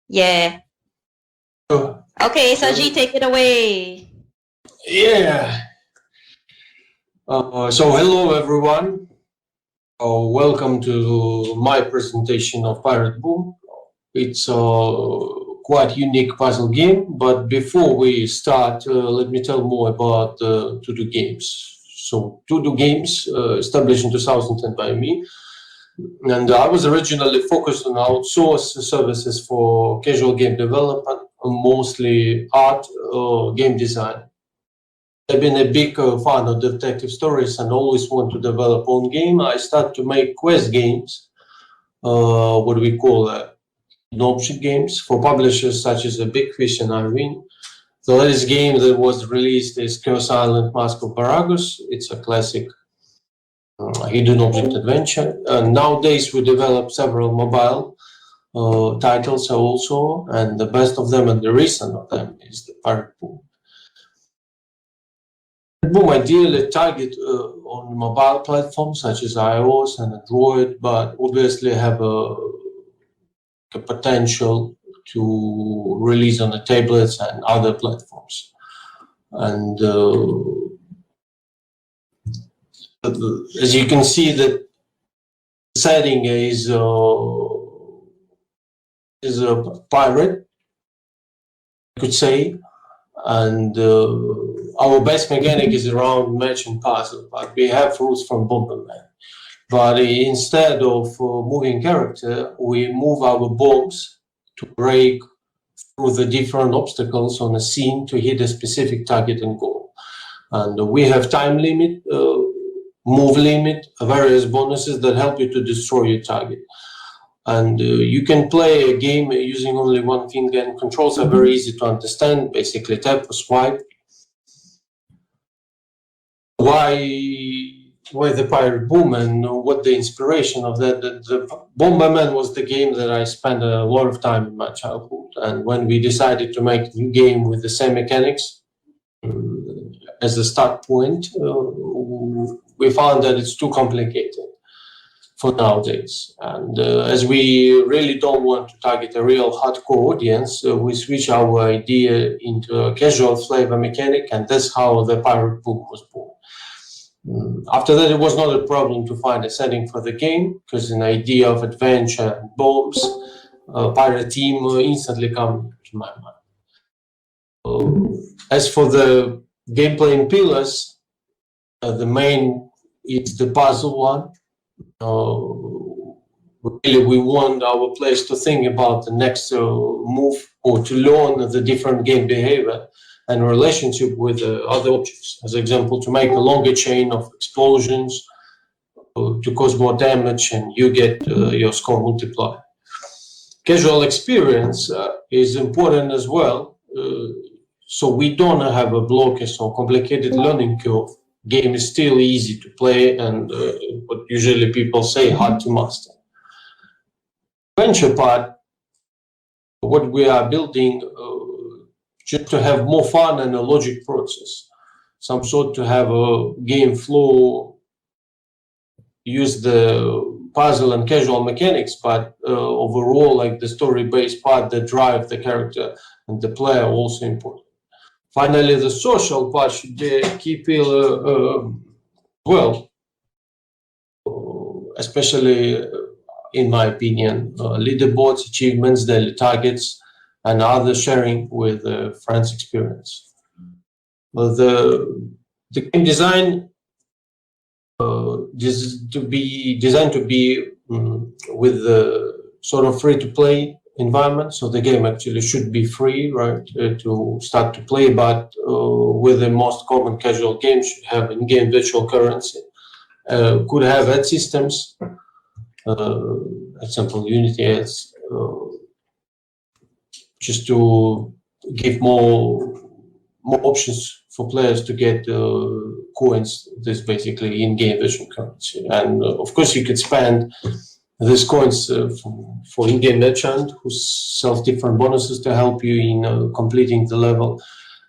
Yeah. Okay, Sergii, take it away. Yeah. So hello everyone. Welcome to my presentation of Pirate Boom. It's a quite unique puzzle game, but before we start, let me tell more about 2Do Games. So 2Do Games, established in 2010 by me, and I was originally focused on outsource services for casual game development, mostly art or game design. I've been a big fan of detective stories and always want to develop own game. I started to make quest games, what we call object games, for publishers such as Big Fish and Irene. The latest game that was released is Curse Island Mask of Baragos. It's a classic hidden object adventure. And nowadays we develop several mobile titles also, and the best of them and the recent of them is the Pirate Boom. Boom ideally target on mobile platforms such as iOS and Android, but obviously have a potential to release on the tablets and other platforms. And as you can see, the setting is a pirate, I could say, and our base mechanic is around match and puzzle, but we have rules from Bomberman. But instead of moving character, we move our bombs to break through the different obstacles on a scene to hit a specific target and goal. And we have time limit, move limit, various bonuses that help you to destroy your target. And you can play a game using only one finger, and controls are very easy to understand, basically tap or swipe. Why the Pirate Boom and what the inspiration of that? The Bomberman was the game that I spent a lot of time in my childhood, and when we decided to make a new game with the same mechanics as a start point, we found that it's too complicated for nowadays. And as we really don't want to target a real hardcore audience, we switch our idea into a casual flavor mechanic, and that's how the Pirate Boom was born. After that, it was not a problem to find a setting for the game, because an idea of adventure and bombs, pirate team instantly come to my mind. As for the gameplay pillars, the main is the puzzle one. Really, we want our players to think about the next move, or to learn the different game behavior and relationship with other objects. As example, to make a longer chain of explosions, to cause more damage, and you get your score multiplied. Casual experience is important as well, so we don't have a blockage or complicated learning curve. Game is still easy to play, and what usually people say, hard to master. Adventure part, what we are building, just to have more fun and a logic process, some sort to have a game flow, use the puzzle and casual mechanics, but overall, like the story-based part that drive the character and the player, also important. Finally, the social part should be a key pillar, well, especially in my opinion, leaderboards, achievements, daily targets, and other sharing with friends' experience. The game design is designed to be with the sort of free-to-play environment, so the game actually should be free, right, to start to play, but with the most common casual games should have in-game virtual currency, could have ad systems, example Unity ads, just to give more options for players to get coins. This basically in-game virtual currency, and of course you could spend these coins for in-game merchant who sells different bonuses to help you in completing the level.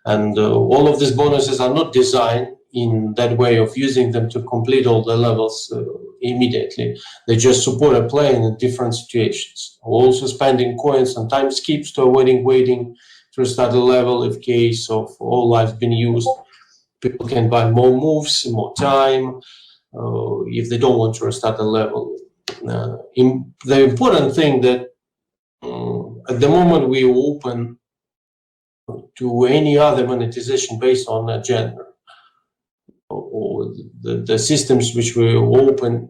And all of these bonuses are not designed in that way of using them to complete all the levels immediately. They just support a player in different situations. Also spending coins and time skips to avoiding waiting to restart the level if case of all lives been used. People can buy more moves, more time, if they don't want to restart the level. The important thing that at the moment we open to any other monetization based on a gender, or the systems which we open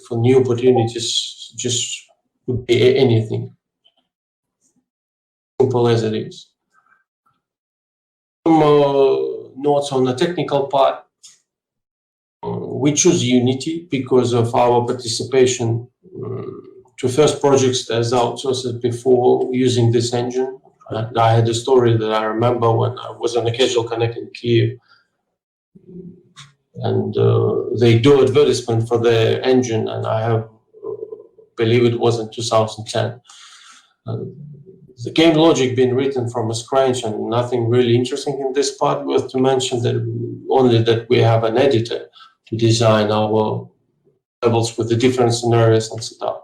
for new opportunities just could be anything, simple as it is. Some notes on the technical part. We choose Unity because of our participation to first projects as outsourced before using this engine. I had a story that I remember when I was on a Casual Connect in Kyiv, and they do advertisement for the engine, and I have believe it was in 2010. The game logic being written from scratch, and nothing really interesting in this part was to mention that only that we have an editor to design our levels with the different scenarios and stuff.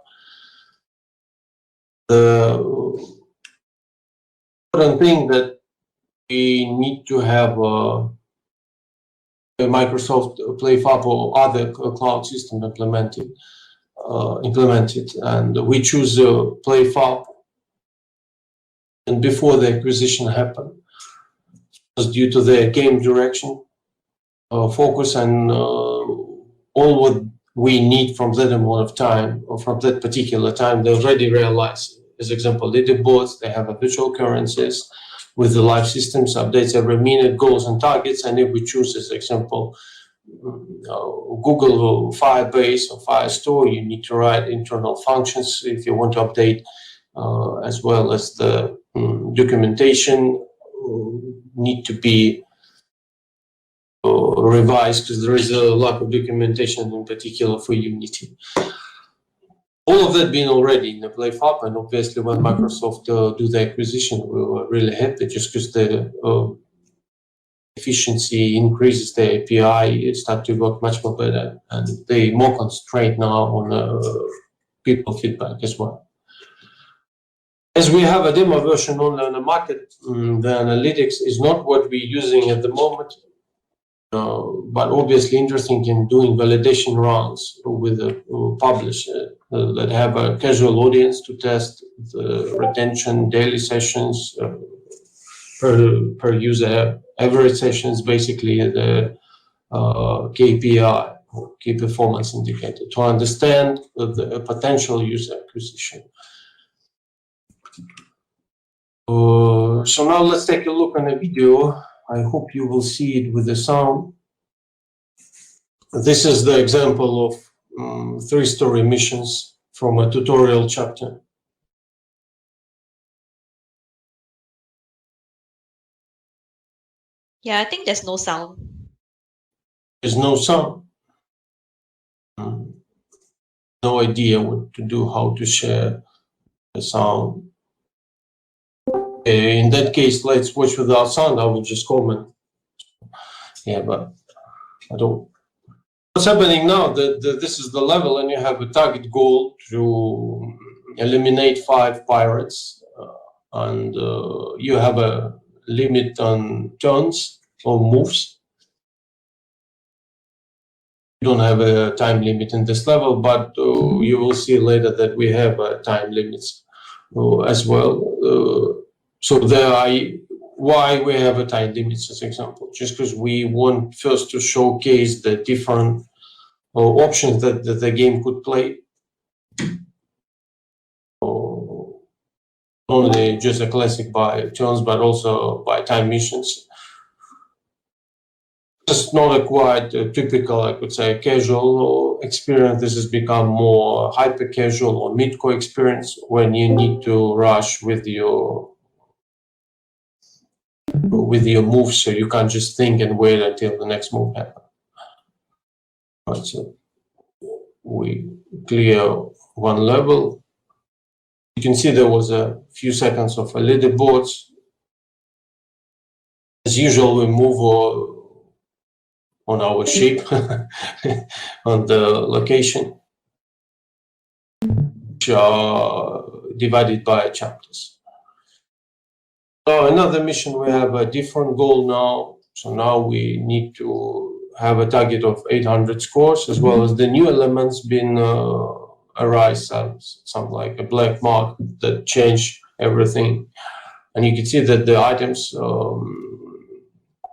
The important thing that we need to have a Microsoft PlayFab or other cloud system implemented, and we choose PlayFab. And before the acquisition happened, it was due to the game direction, focus, and all what we need from that amount of time, or from that particular time, they already realized. As example, leaderboards, they have a virtual currencies with the live systems, updates every minute, goals and targets. And if we choose, as example, Google Firebase or Firestore, you need to write internal functions if you want to update, as well as the documentation need to be revised because there is a lack of documentation in particular for Unity. All of that being already in the PlayFab, and obviously when Microsoft do the acquisition, we were really happy just because the efficiency increases, the API start to work much more better, and they more concentrate now on people feedback as well. As we have a demo version only on the market, the analytics is not what we're using at the moment, but obviously interesting in doing validation rounds with a publisher that have a casual audience to test the retention, daily sessions per user, average sessions, basically the KPI, or key performance indicator, to understand the potential user acquisition. So now let's take a look on a video. I hope you will see it with the sound. This is the example of 3-story missions from a tutorial chapter. Yeah, I think there's no sound. There's no sound. No idea what to do, how to share the sound. In that case, let's watch without sound. I will just comment. Yeah, but I don't. What's happening now? This is the level, and you have a target goal to eliminate 5 pirates, and you have a limit on turns or moves. You don't have a time limit in this level, but you will see later that we have time limits as well. So there are why we have a time limits as example, just because we want first to showcase the different options that the game could play. Only just a classic by turns, but also by time missions. It's not a quite typical, I could say, casual experience. This has become more hyper casual or mid-core experience when you need to rush with your moves, so you can't just think and wait until the next move happens. Right, so we clear one level. You can see there was a few seconds of a leaderboards. As usual, we move on our ship on the location, which are divided by chapters. So another mission, we have a different goal now. So now we need to have a target of 800 scores, as well as the new elements been arise, some like a black mark that change everything. And you can see that the items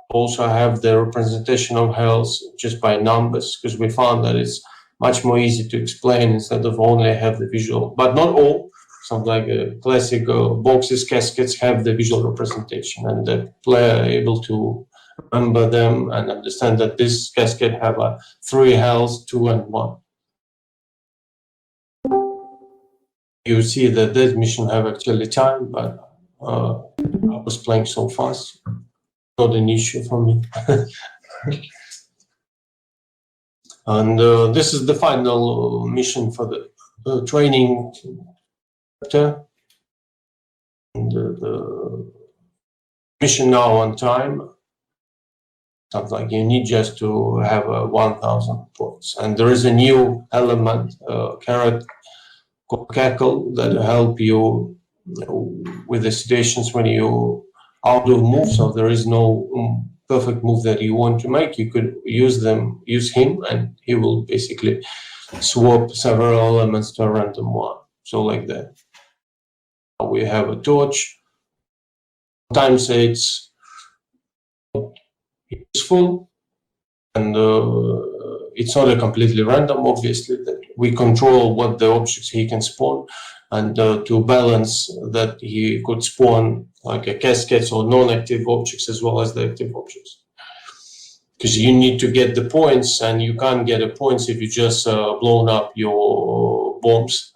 also have the representation of health just by numbers, because we found that it's much more easy to explain instead of only have the visual. But not all. Some like classic boxes, cascades have the visual representation, and the player able to remember them and understand that this cascade have a 3 health, 2 and 1. You see that this mission have actually time, but I was playing so fast, not an issue for me. And this is the final mission for the training chapter. And the mission now on time. Sounds like you need just to have 1,000 points. And there is a new element, carrot called cackle, that help you with the situations when you out of move. So there is no perfect move that you want to make. You could use him, and he will basically swap several elements to a random one. So like that. We have a torch. Sometimes it's useful, and it's not a completely random, obviously, that we control what the objects he can spawn, and to balance that he could spawn like a cascades or non-active objects as well as the active objects, because you need to get the points, and you can't get the points if you just blown up your bombs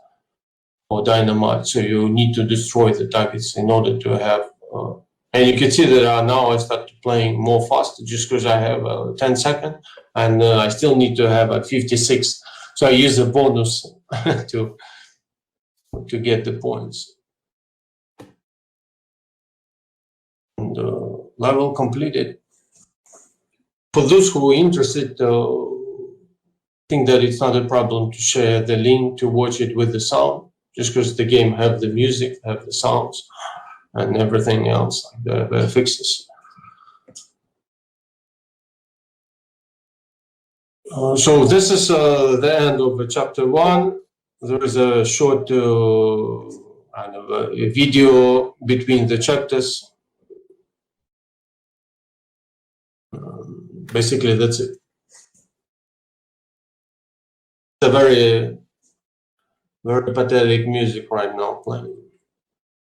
or dynamite. So you need to destroy the targets in order to have and you can see that now I start playing more fast just because I have 10 seconds, and I still need to have a 56. So I use a bonus to get the points. And level completed. For those who are interested, I think that it's not a problem to share the link to watch it with the sound, just because the game have the music, have the sounds, and everything else, like the fixes. So this is the end of chapter 1. There is a short kind of a video between the chapters. Basically, that's it. It's a very, very pathetic music right now playing.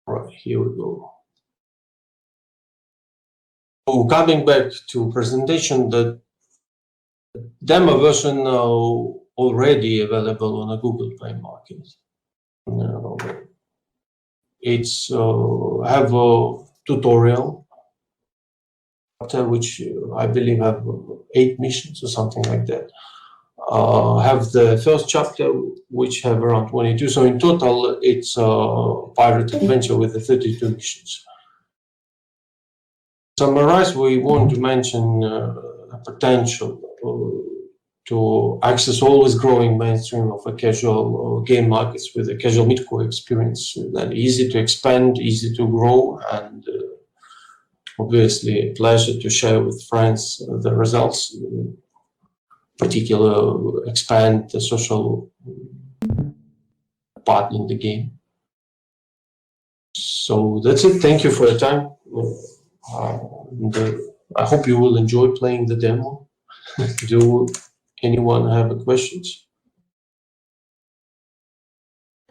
Right, here we go. So coming back to presentation, the demo version now already available on a Google Play Market. It's have a tutorial, which I believe have 8 missions or something like that. Have the first chapter, which have around 22. So in total, it's a pirate adventure with the 32 missions. To summarize, we want to mention a potential to access always growing mainstream of a casual game markets with a casual mid-core experience that easy to expand, easy to grow, and obviously a pleasure to share with friends the results. Particularly expand the social part in the game. So that's it. Thank you for your time. I hope you will enjoy playing the demo. Do anyone have questions?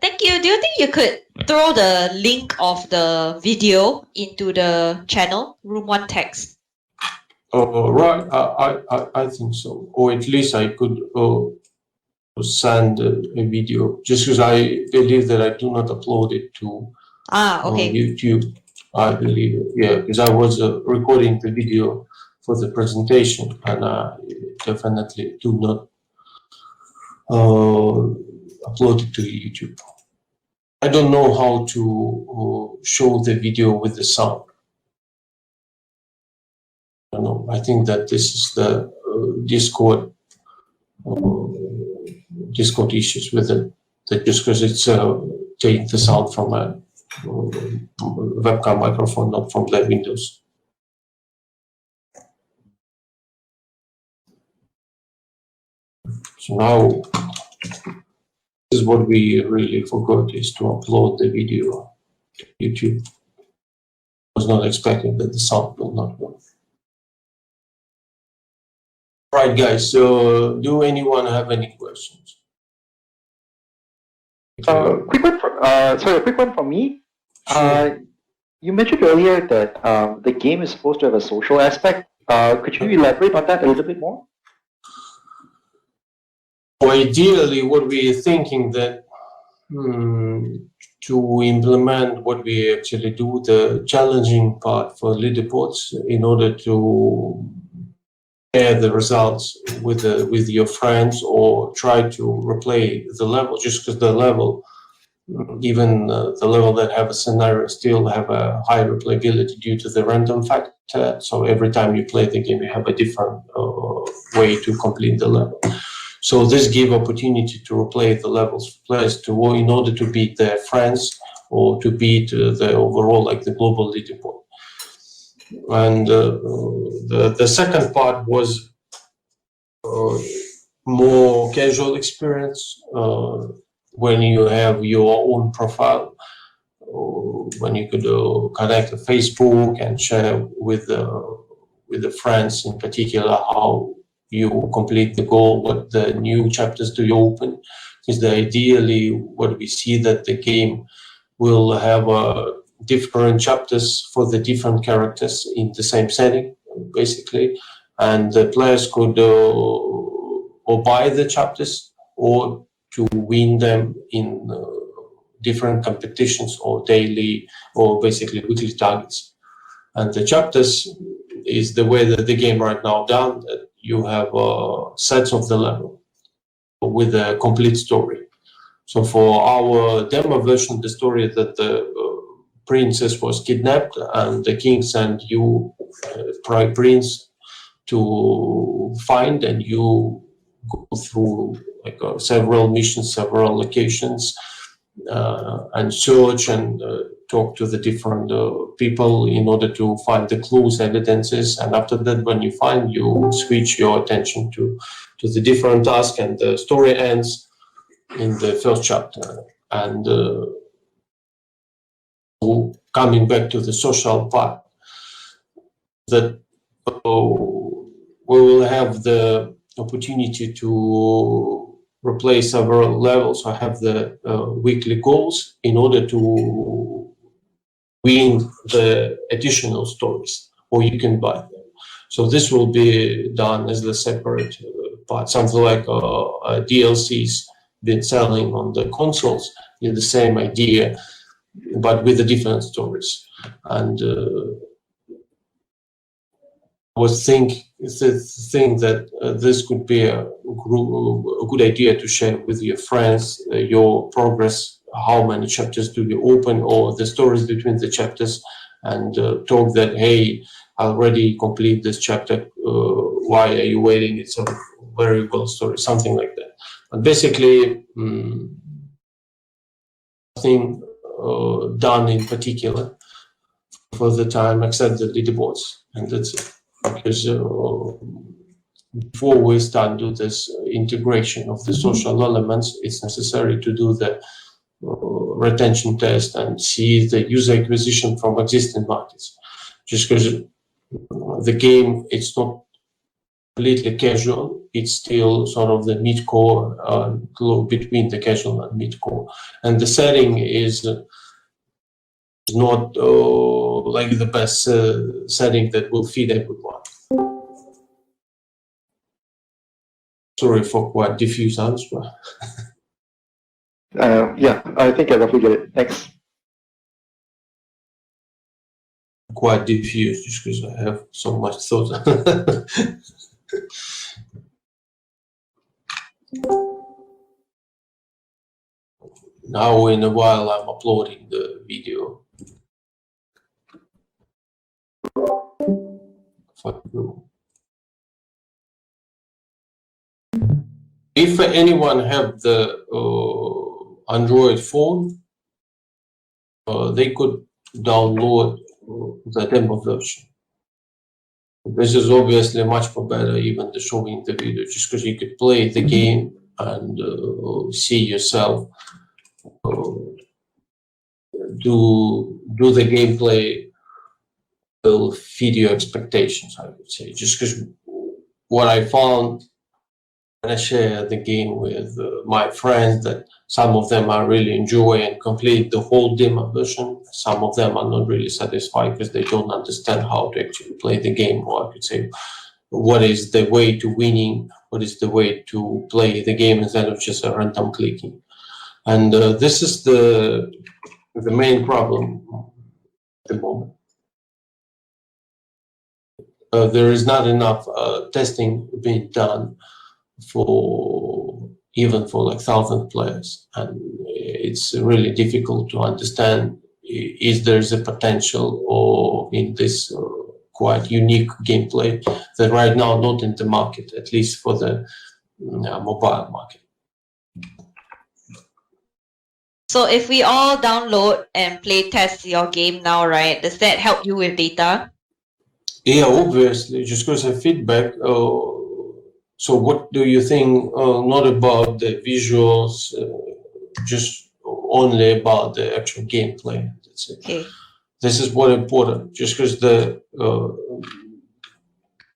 Thank you. Do you think you could throw the link of the video into the channel, Room 1 Text? Right, I think so. Or at least I could send a video, just because I believe that I do not upload it to YouTube. I believe it, yeah, because I was recording the video for the presentation, and I definitely do not upload it to YouTube. I don't know how to show the video with the sound. don't know. I think that this is the Discord issues with it. That just because it's taking the sound from a webcam microphone, not from the Windows. So now, this is what we really forgot, is to upload the video to YouTube. I was not expecting that the sound will not work. Right, guys, so do anyone have any questions? Quick one sorry, a quick one from me. Sure. You mentioned earlier that the game is supposed to have a social aspect. Could you elaborate on that a little bit more? Ideally, what we are thinking that to implement what we actually do, the challenging part for leaderboards, in order to share the results with your friends, or try to replay the level, just because the level, even the level that have a scenario, still have a high replayability due to the random factor. So every time you play the game, you have a different way to complete the level. So this give opportunity to replay the levels for players in order to beat their friends, or to beat the overall, like the global leaderboard. And the second part was more casual experience, when you have your own profile, when you could connect to Facebook and share with the friends, in particular, how you complete the goal, what the new chapters do you open. Because ideally, what we see that the game will have different chapters for the different characters in the same setting, basically, and the players could or buy the chapters, or to win them in different competitions, or daily, or basically weekly targets. And the chapters is the way that the game right now done, that you have sets of the level with a complete story. So for our demo version, the story that the princess was kidnapped, and the king sent you, prince, to find, and you go through like several missions, several locations, and search and talk to the different people in order to find the clues, evidences, and after that, when you find, you switch your attention to the different task, and the story ends in the first chapter. And coming back to the social part, that we will have the opportunity to replace several levels, or have the weekly goals, in order to win the additional stories, or you can buy them. So this will be done as the separate part, something like DLCs been selling on the consoles, is the same idea, but with the different stories. And was think that this could be a good idea to share with your friends your progress, how many chapters do you open, or the stories between the chapters, and talk that, hey, I already complete this chapter, why are you waiting? It's a very well story, something like that. But basically, nothing done in particular for the time except the leaderboards, and that's it. Because before we start do this integration of the social elements, it's necessary to do the retention test and see the user acquisition from existing markets. Just because the game, it's not completely casual, it's still sort of the mid-core, between the casual and mid-core, and the setting is not like the best setting that will feed everyone. Sorry for quite diffuse answer. Yeah, I think I roughly get it. Thanks. Quite diffuse, just because I have so much thought. Now in a while I'm uploading the video If anyone have the Android phone, they could download the demo version. This is obviously much more better even than showing the video, just because you could play the game and see yourself do the gameplay will feed your expectations, I would say. Just because what I found when I share the game with my friends, that some of them are really enjoy and complete the whole demo version. Some of them are not really satisfied because they don't understand how to actually play the game, or I could say what is the way to winning, what is the way to play the game instead of just a random clicking. And this is the main problem at the moment. There is not enough testing being done for even for like 1,000 players, and it's really difficult to understand if there is a potential or in this quite unique gameplay that right now not in the market, at least for the mobile market. So if we all download and play test your game now, right, does that help you with data? Yeah, obviously, just because of feedback. So what do you think, not about the visuals, just only about the actual gameplay? That's it. Okay. This is what important, just because the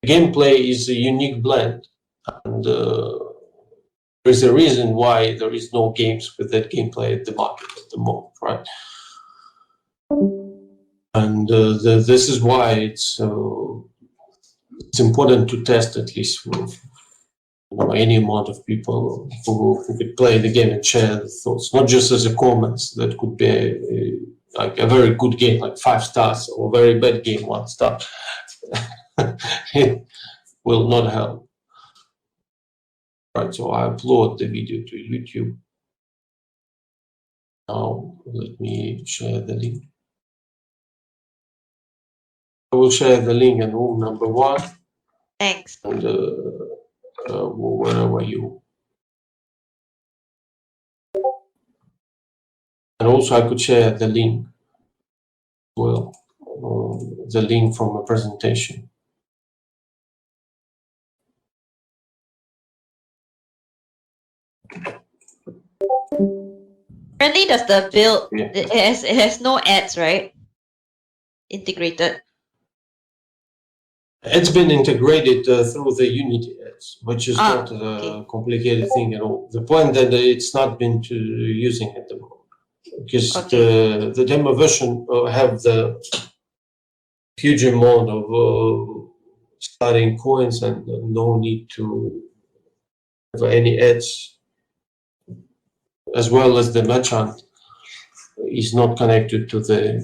gameplay is a unique blend, and there's a reason why there is no games with that gameplay at the market at the moment, right? And this is why it's important to test at least for any amount of people who could play the game and share the thoughts, not just as a comments. That could be like a very good game, like 5 stars, or a very bad game, 1 star. It will not help. Right, so I upload the video to YouTube. Now let me share the link. I will share the link in room number 1. Thanks. And wherever you. And also I could share the link, well, the link from a presentation. Currently, does the build, Yeah. it has no ads, right? Integrated. It's been integrated through the Unity ads, which is not a okay. complicated thing at all. The point that it's not been to using at the moment, because Okay. the demo version have the huge amount of starting coins and no need to have any ads, as well as the merchant is not connected to the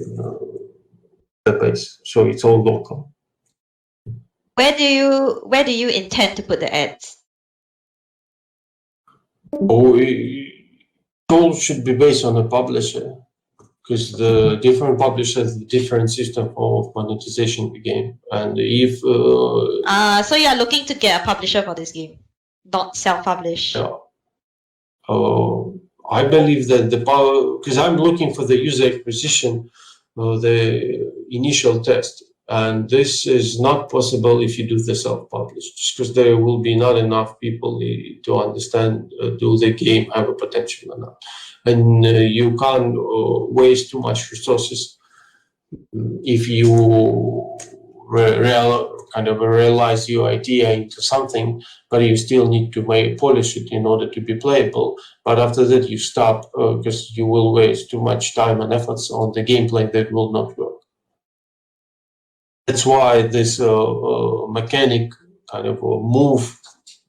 database, so it's all local. Where do you intend to put the ads? Oh, it all should be based on the publisher, because the different publishers have a different system of monetization of the game. And if So you are looking to get a publisher for this game, not self-publish. yeah, I believe that the power, because I'm looking for the user acquisition, the initial test, and this is not possible if you do the self-publish, just because there will be not enough people to understand do the game have a potential or not, and you can't waste too much resources if you realize your idea into something, but you still need to polish it in order to be playable. But after that, you stop because you will waste too much time and efforts on the gameplay that will not work. That's why this mechanic kind of move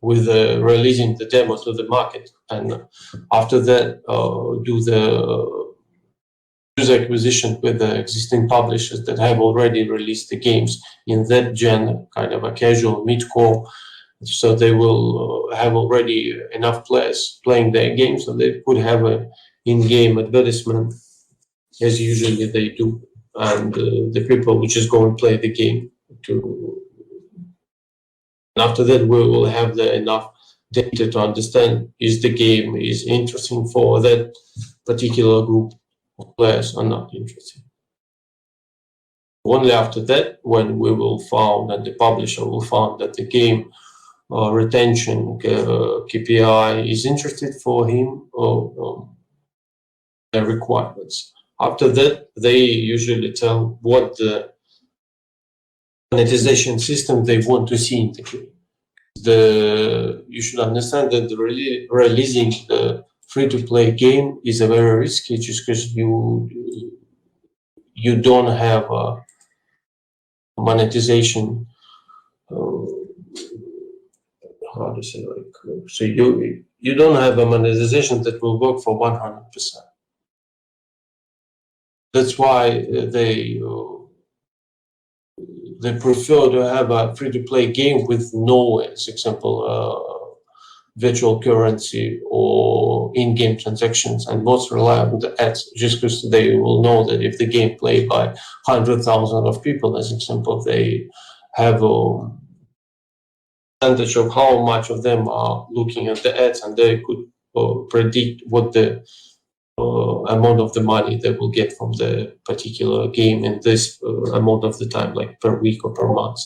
with releasing the demo to the market, and after that, do the user acquisition with the existing publishers that have already released the games in that gen, kind of a casual mid-core, so they will have already enough players playing their games, so they could have an in-game advertisement, as usually they do, and the people will just go and play the game to And after that, we will have enough data to understand is the game is interesting for that particular group of players or not interesting. Only after that, when we will found and the publisher will found that the game retention KPI is interested for him or their requirements. After that, they usually tell what the monetization system they want to see in the game. You should understand that releasing the free-to-play game is a very risky, just because you don't have a monetization. How to say, like, so you don't have a monetization that will work for 100%. That's why they prefer to have a free-to-play game with no, as example, virtual currency or in-game transactions, and most rely on the ads, just because they will know that if the game played by 100,000 of people, as example, they have a percentage of how much of them are looking at the ads, and they could predict what the amount of the money they will get from the particular game in this amount of the time, like per week or per month.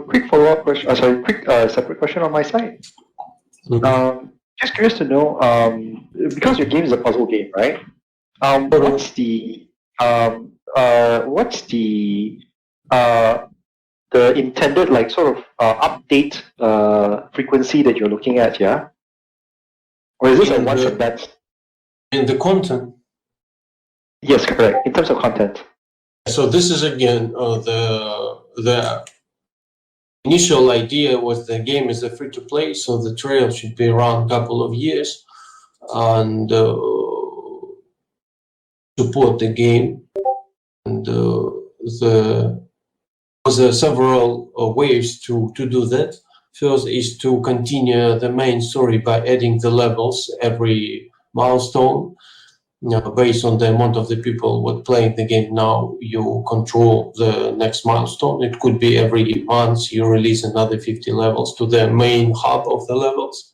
Quick follow-up question. Sorry, quick separate question on my side. Just curious to know, because your game is a puzzle game, right? What's the intended, like, sort of update frequency that you're looking at, yeah? Or is this a once and that's? In the content? Yes, correct. In terms of content. So this is again the initial idea was the game is a free-to-play, so the trial should be around a couple of years and support the game. And there are several ways to do that. First is to continue the main story by adding the levels every milestone. Based on the amount of the people who are playing the game now, you control the next milestone. It could be every month you release another 50 levels to the main hub of the levels.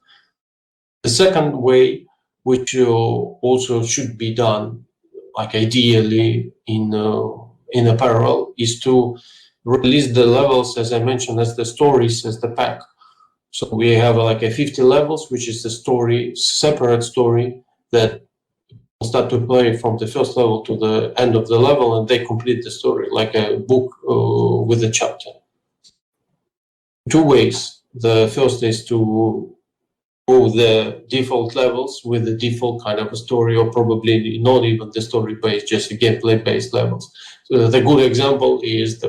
The second way, which also should be done, like ideally in a parallel, is to release the levels, as I mentioned, as the stories, as the pack. So we have like a 50 levels, which is the story, separate story that start to play from the first level to the end of the level, and they complete the story like a book with a chapter. Two ways. The first is to go the default levels with the default kind of a story, or probably not even the story-based, just a gameplay-based levels. So the good example is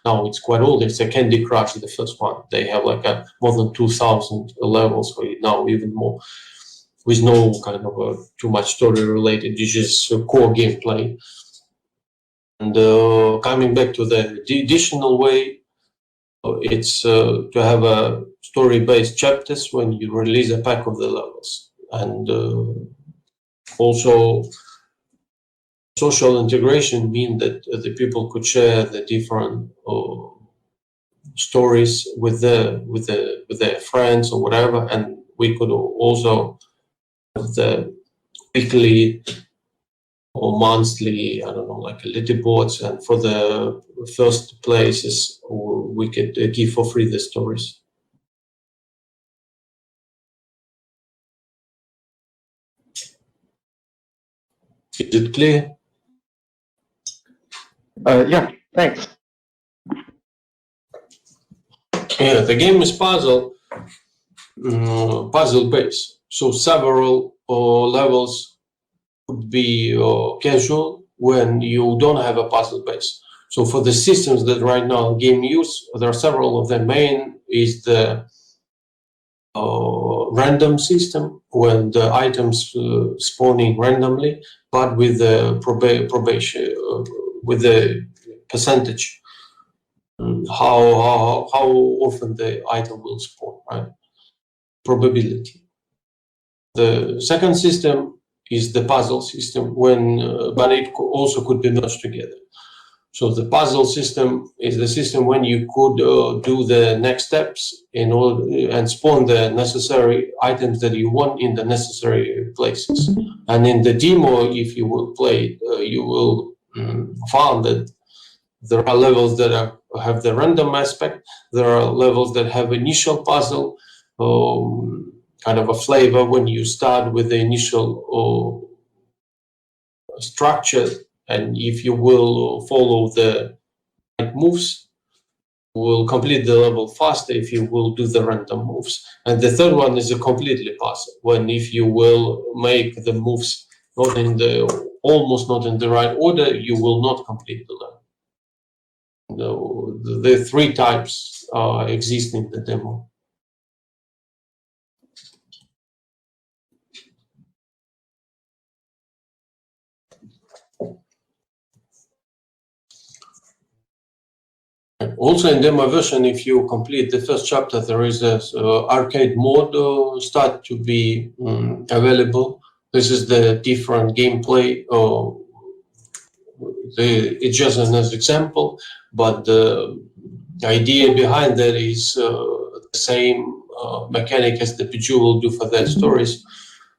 now it's quite old, it's a Candy Crush, the first one. They have like more than 2,000 levels, or now even more, with no kind of too much story related, it's just core gameplay. And coming back to the additional way, it's to have a story-based chapters when you release a pack of the levels. And also social integration means that the people could share the different stories with their friends or whatever, and we could also the weekly or monthly, I don't know, like leaderboards, and for the first places we could give for free the stories. Is it clear? Yeah, thanks. Yeah, the game is puzzle based. So several levels could be casual when you don't have a puzzle base. So for the systems that right now game use, there are several of them. Main is the random system, when the items spawning randomly, but with the probation, with the percentage, how often the item will spawn, right? Probability. The second system is the puzzle system, when but it also could be merged together. So the puzzle system is the system when you could do the next steps in order and spawn the necessary items that you want in the necessary places. And in the demo, if you will play, you will find that there are levels that have the random aspect. There are levels that have initial puzzle, kind of a flavor when you start with the initial structure. And if you will follow the right moves, you will complete the level faster if you will do the random moves. And the third one is a completely puzzle, when if you will make the moves not in the almost not in the right order, you will not complete the level. The three types exist in the demo. Also in demo version, if you complete the first chapter, there is a arcade mode start to be available. This is the different gameplay. It's just an example, but the idea behind that is the same mechanic as the PG will do for their stories.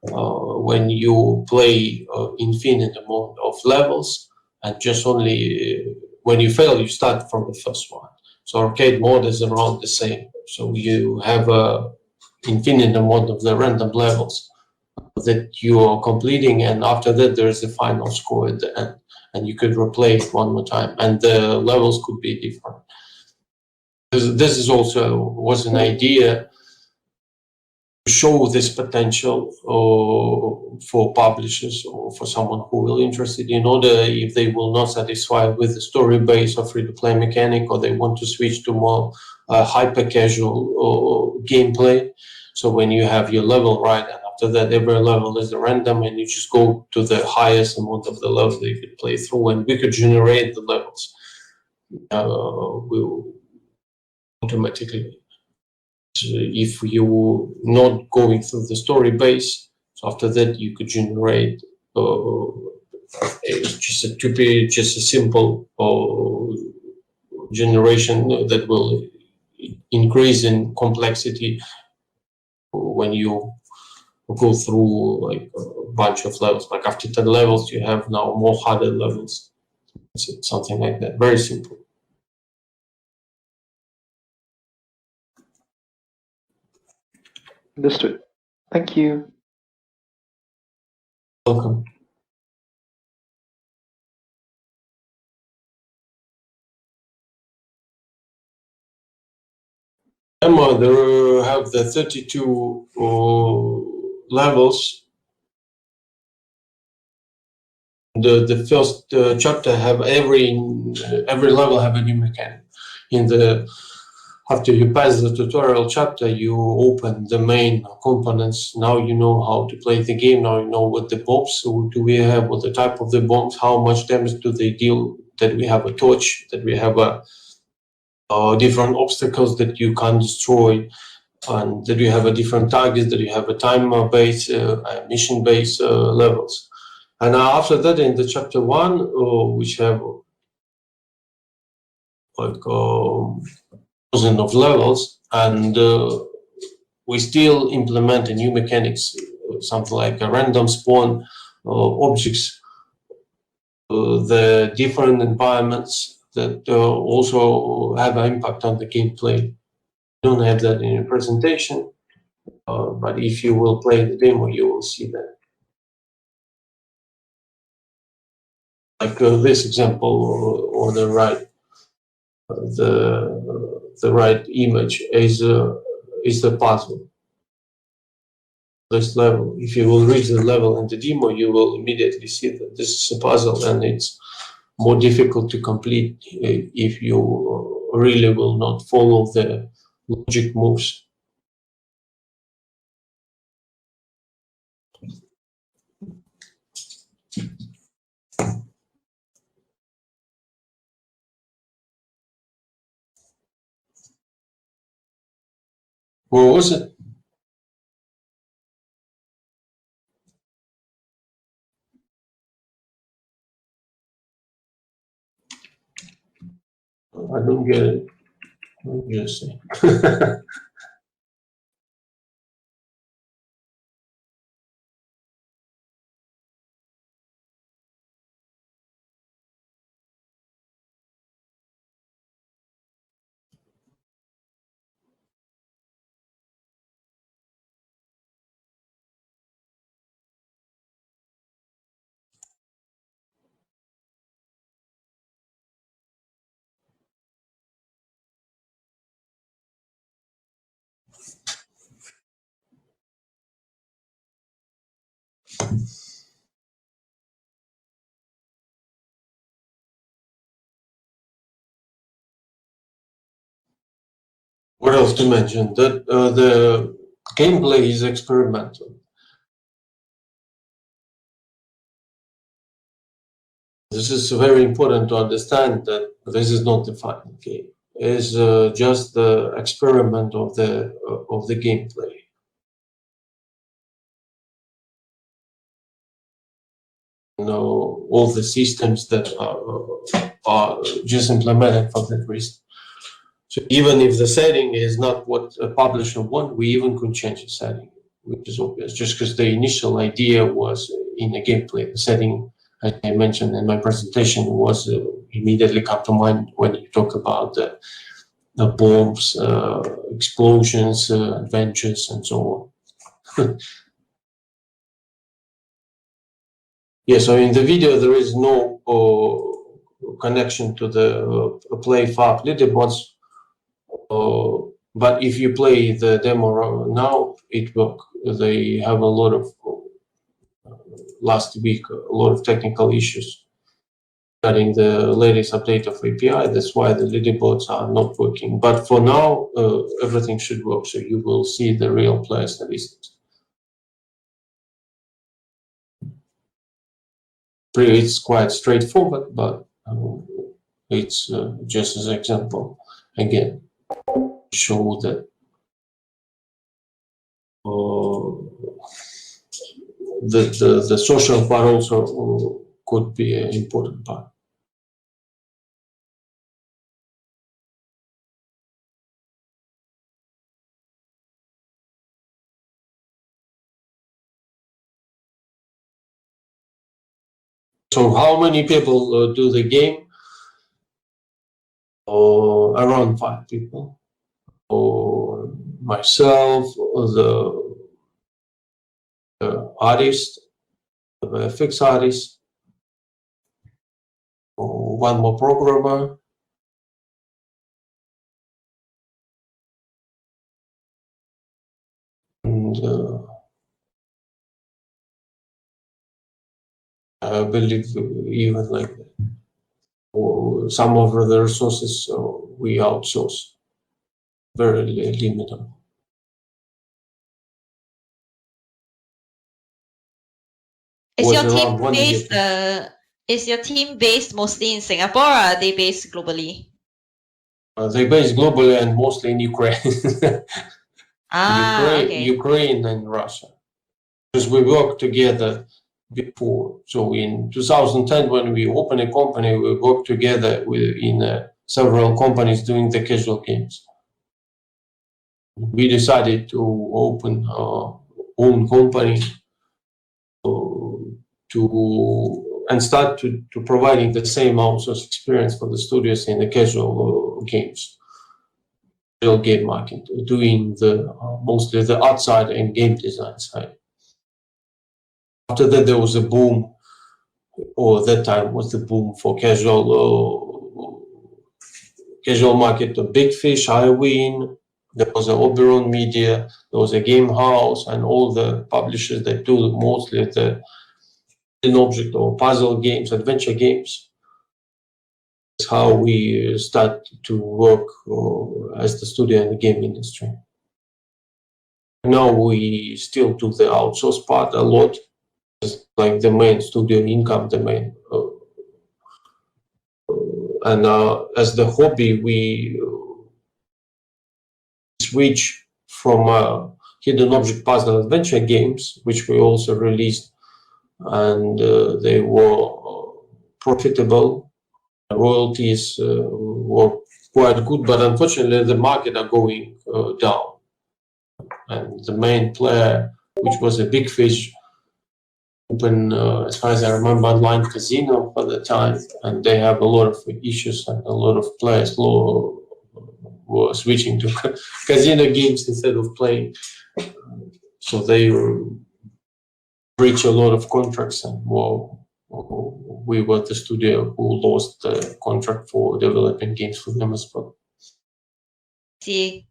When you play infinite amount of levels, and just only when you fail, you start from the first one. So arcade mode is around the same. So you have a infinite amount of the random levels that you are completing, and after that there is the final score at the end, and you could replay it one more time, and the levels could be different. This is also was an idea to show this potential for publishers or for someone who will interested in order if they will not satisfy with the story base or free-to-play mechanic, or they want to switch to more hyper-casual gameplay. So when you have your level right, and after that every level is random, and you just go to the highest amount of the level that you could play through, and we could generate the levels will automatically. If you not going through the story base, so after that you could generate just a simple generation that will increase in complexity when you go through like a bunch of levels. Like after 10 levels, you have now more harder levels. Something like that. Very simple. Understood. Thank you. Welcome. Emma, there have the 32 levels. The first chapter have every level have a new mechanic. In the after you pass the tutorial chapter, you open the main components. Now you know how to play the game. Now you know what the bombs do we have, what the type of the bombs, how much damage do they deal. That we have a torch, that we have a different obstacles that you can destroy, and that you have a different targets, that you have a time-based, mission-based levels. And after that, in the chapter 1, which have like dozen of levels, and we still implement a new mechanics, something like a random spawn objects, the different environments that also have an impact on the gameplay. Don't have that in your presentation, but if you will play the demo, you will see that. Like this example on the right, the right image is the puzzle. This level, if you will reach the level in the demo, you will immediately see that this is a puzzle, and it's more difficult to complete if you really will not follow the logic moves. What was it? I don't get it. Let me just see. What else to mention? That the gameplay is experimental. This is very important to understand that this is not the final game. It's just the experiment of the gameplay. All the systems that are just implemented for that reason. So even if the setting is not what a publisher wants, we even could change the setting, which is obvious, just because the initial idea was in the gameplay. The setting, as I mentioned in my presentation, was immediately come to mind when you talk about the bombs, explosions, adventures, and so on. Yeah, so in the video there is no connection to the play fab leaderboards. But if you play the demo now, it works. They have a lot of, last week, a lot of technical issues regarding the latest update of API. That's why the leaderboards are not working. But for now, everything should work. So you will see the real player statistics. It's quite straightforward, but it's just as an example. Again, show that the social part also could be an important part. So how many people do the game? Around 5 people. Myself, the artist, the VFX artist, one more programmer, and I believe even like some of the resources we outsource, very limited. Is your team based mostly in Singapore, or are they based globally? They based globally and mostly in Ukraine. Okay. Ukraine and Russia. Because we worked together before. So in 2010, when we opened a company, we worked together in several companies doing the casual games. We decided to open our own company and start to providing the same outsource experience for the studios in the casual games, real game market, doing the mostly the art side and game design side. After that, there was a boom, or that time was the boom for casual market. The Big Fish, iWin, there was a Oberon Media, there was a Game House, and all the publishers that do mostly the object or puzzle games, adventure games. That's how we start to work as the studio in the game industry. Now we still do the outsource part a lot, just like the main studio income, the main. And as the hobby, we switch from hidden object puzzle adventure games, which we also released, and they were profitable. Royalties were quite good, but unfortunately the market are going down. And the main player, which was a big fish, open, as far as I remember, online casino for the time, and they have a lot of issues, and a lot of players were switching to casino games instead of playing. So they breach a lot of contracts, and we were the studio who lost the contract for developing games for them as well. See.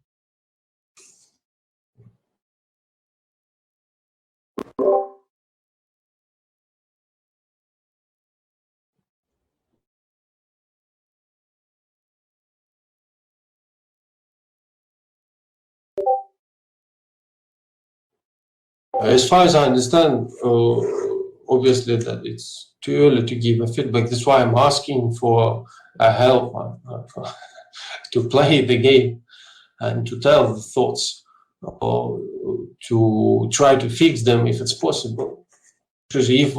As far as I understand, obviously that it's too early to give a feedback. That's why I'm asking for help to play the game and to tell the thoughts, or to try to fix them if it's possible. Because if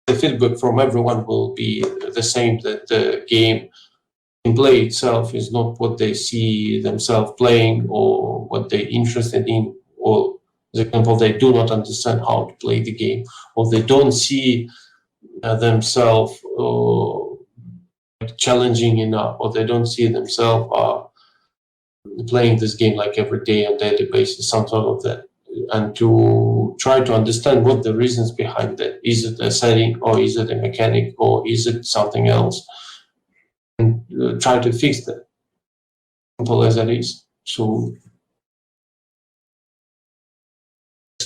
the feedback from everyone will be the same, that the game play itself is not what they see themselves playing or what they're interested in, or for example, they do not understand how to play the game, or they don't see themselves challenging enough, or they don't see themselves playing this game like every day on a daily basis, some sort of that. And to try to understand what the reasons behind that. Is it a setting, or is it a mechanic, or is it something else? And try to fix that, simple as it is. So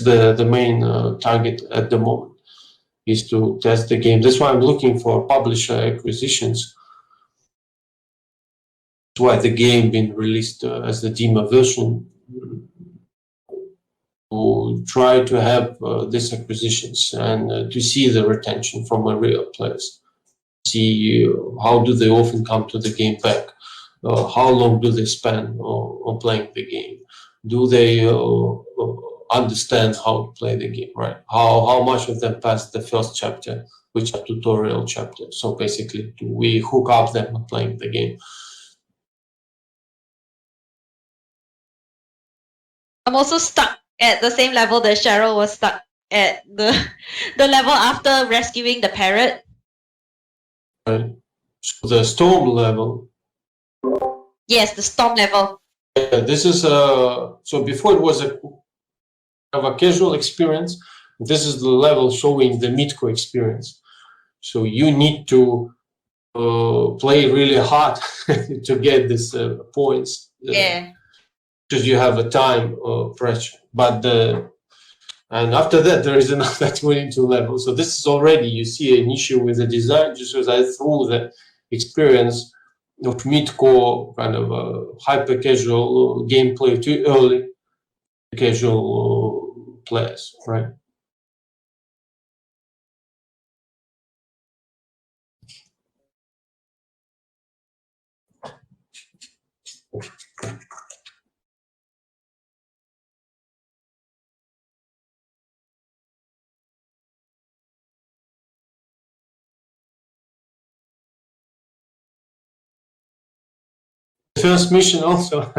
the main target at the moment is to test the game. That's why I'm looking for publisher acquisitions. That's why the game been released as the demo version, to try to have these acquisitions and to see the retention from a real players. See how do they often come to the game back, how long do they spend on playing the game, do they understand how to play the game, right? How much of them pass the first chapter, which are tutorial chapter. So basically, do we hook up them on playing the game? I'm also stuck at the same level that Cheryl was stuck at, the level after rescuing the parrot. Right. So the storm level. Yes, the storm level. This is so before it was a casual experience. This is the level showing the midcore experience. So you need to play really hard to get these points. Yeah. Because you have a time pressure. But and after that there is another 22 level. So this is already, you see an issue with the design, just as I threw the experience of mid-core kind of hyper casual gameplay too early. Casual players, right? First mission also.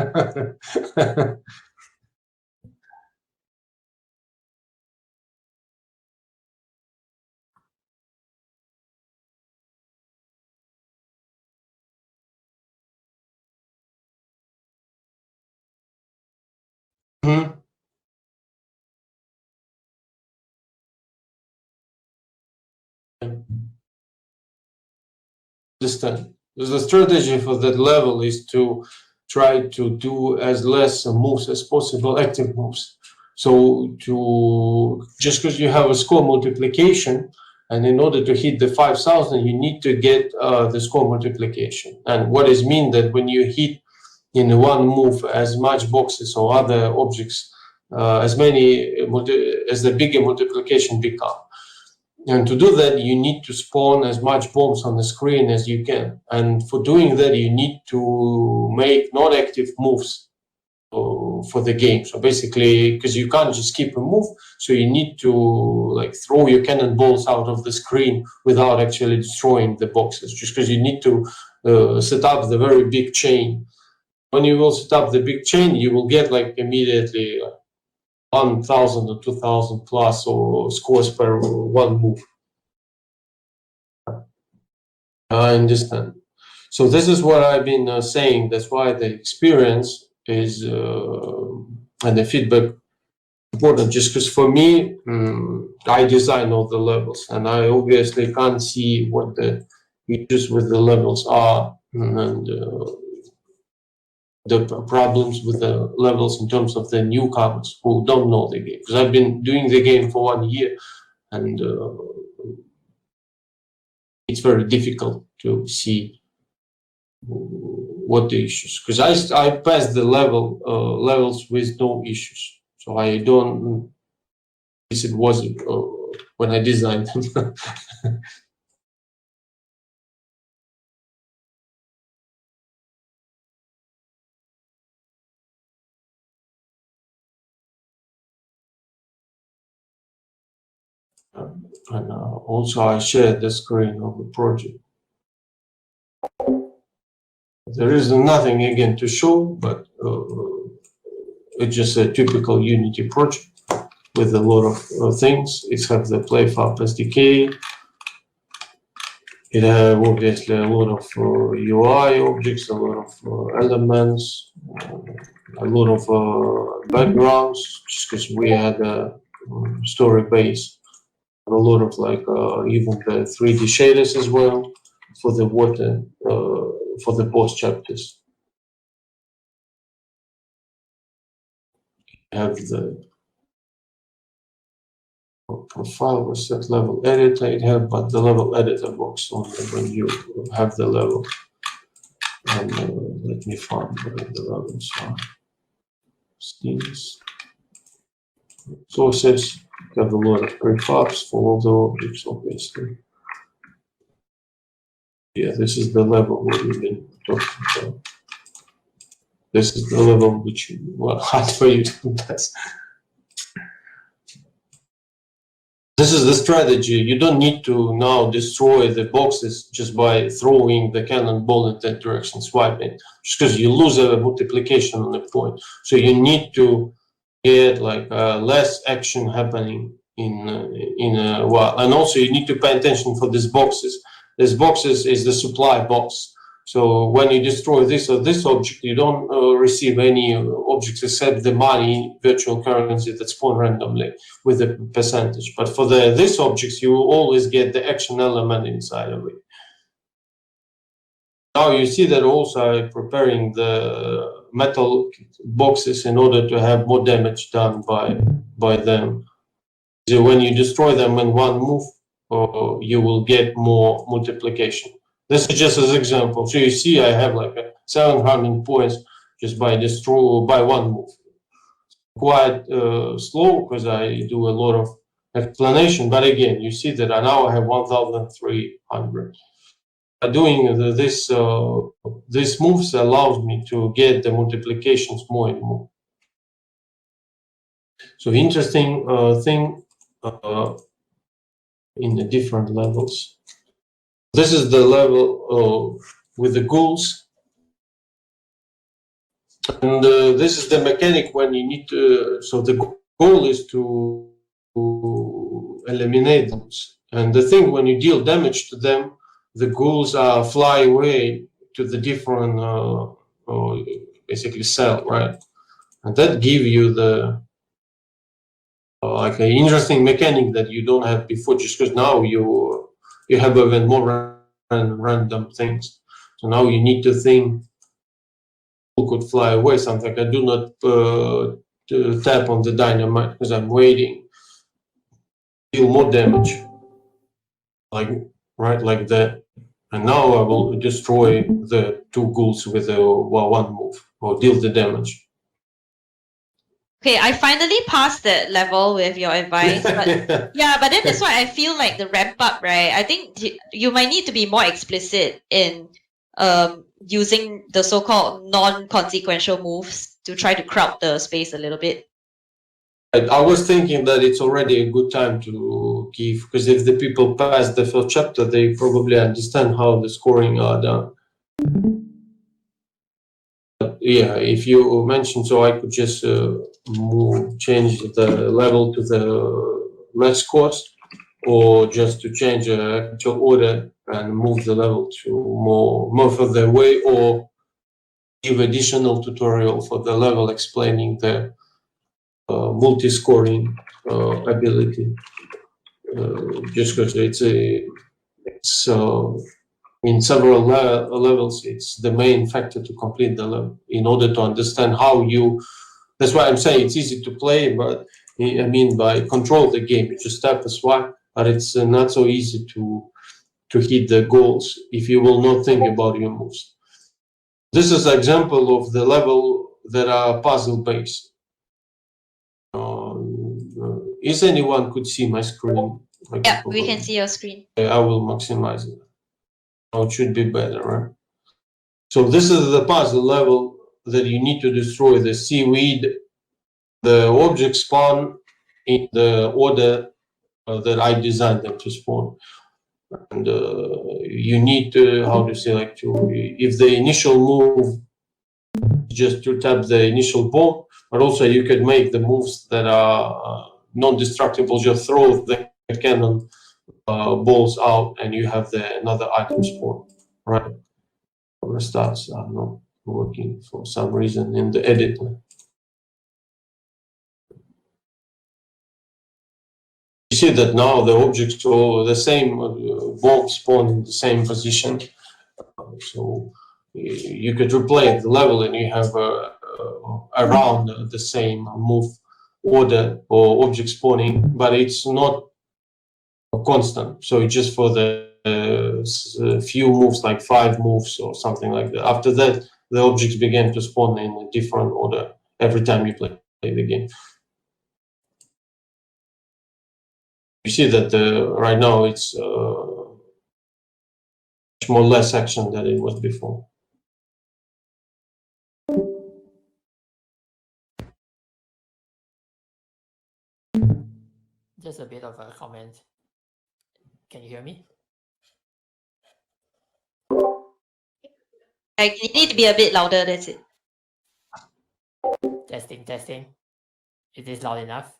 Understand. The strategy for that level is to try to do as less moves as possible, active moves. So to just because you have a score multiplication, and in order to hit the 5,000, you need to get the score multiplication. And what is mean that when you hit in one move as much boxes or other objects, as many as the bigger multiplication become. And to do that, you need to spawn as much bombs on the screen as you can. And for doing that, you need to make non-active moves for the game. So basically, because you can't just keep a move, so you need to like throw your cannonballs out of the screen without actually destroying the boxes, just because you need to set up the very big chain. When you will set up the big chain, you will get like immediately 1,000 or 2,000 plus or scores per one move. I understand. So this is what I've been saying. That's why the experience is and the feedback important. Just because for me, I design all the levels, and I obviously can't see what the issues with the levels are and the problems with the levels in terms of the newcomers who don't know the game. Because I've been doing the game for 1 year, and it's very difficult to see what the issues. Because I passed the levels with no issues, so I don't. It was when I designed them. And also I shared the screen of the project. There is nothing again to show, but it's just a typical Unity project with a lot of things. It has the PlayFab SDK. It has obviously a lot of UI objects, a lot of elements, a lot of backgrounds, just because we had a story base. A lot of like even the 3D shaders as well for the water, for the boss chapters. Have the profile or set level editor. It have but the level editor box only when you have the level. And let me find where the levels are. Schemes, sources. Have a lot of prefabs for all the objects, obviously. Yeah, this is the level what we've been talking about. This is the level which hard for you to test. This is the strategy. You don't need to now destroy the boxes just by throwing the cannonball in that direction, swiping, just because you lose a multiplication on the point. So you need to get like less action happening in a while, and also you need to pay attention for these boxes. This boxes is the supply box. So when you destroy this or this object, you don't receive any objects except the money, virtual currency that spawn randomly with a percentage. But for these objects, you will always get the action element inside of it. Now you see that also I'm preparing the metal boxes in order to have more damage done by them. So when you destroy them in one move, you will get more multiplication. This is just as an example. So you see I have like 700 points just by one move. Quite slow because I do a lot of explanation, but again, you see that now I have 1,300. Doing this moves allows me to get the multiplications more and more. So interesting thing in the different levels. This is the level with the ghouls, and this is the mechanic when you need to. So the goal is to eliminate those, and the thing when you deal damage to them, the ghouls fly away to the different basically cell, right? And that give you the like an interesting mechanic that you don't have before, just because now you have even more random things. So now you need to think who could fly away, something. I do not tap on the dynamite because I'm waiting. Deal more damage, like right like that. And now I will destroy the two ghouls with one move or deal the damage. Okay, I finally passed that level with your advice, but yeah, but then that's why I feel like the ramp up, right? I think you might need to be more explicit in using the so-called non-consequential moves to try to crowd the space a little bit. I was thinking that it's already a good time to give, because if the people pass the first chapter, they probably understand how the scoring are done. Yeah, if you mentioned, so I could just change the level to the less cost, or just to change the actual order and move the level to more further away, or give additional tutorial for the level explaining the multi-scoring ability. Just because it's in several levels, it's the main factor to complete the level. In order to understand how you, that's why I'm saying it's easy to play, but I mean by control the game, you just tap a swipe, but it's not so easy to hit the goals if you will not think about your moves. This is an example of the level that are puzzle based. Is anyone could see my screen? Yeah, we can see your screen. I will maximize it. Now it should be better, right? So this is the puzzle level that you need to destroy the seaweed. The objects spawn in the order that I designed them to spawn. And you need to, how to say, like if the initial move, just to tap the initial bomb, but also you can make the moves that are non-destructible, just throw the cannon balls out and you have another item spawn, right? The stats are not working for some reason in the editor. You see that now the objects are the same, bombs spawn in the same position. So you could replay the level and you have around the same move order or object spawning, but it's not constant. So it's just for the few moves, like 5 moves or something like that. After that, the objects began to spawn in a different order every time you play the game. You see that right now it's much more less action than it was before. Just a bit of a comment. Can you hear me? Like, you need to be a bit louder, that's it. Testing, testing. Is this loud enough?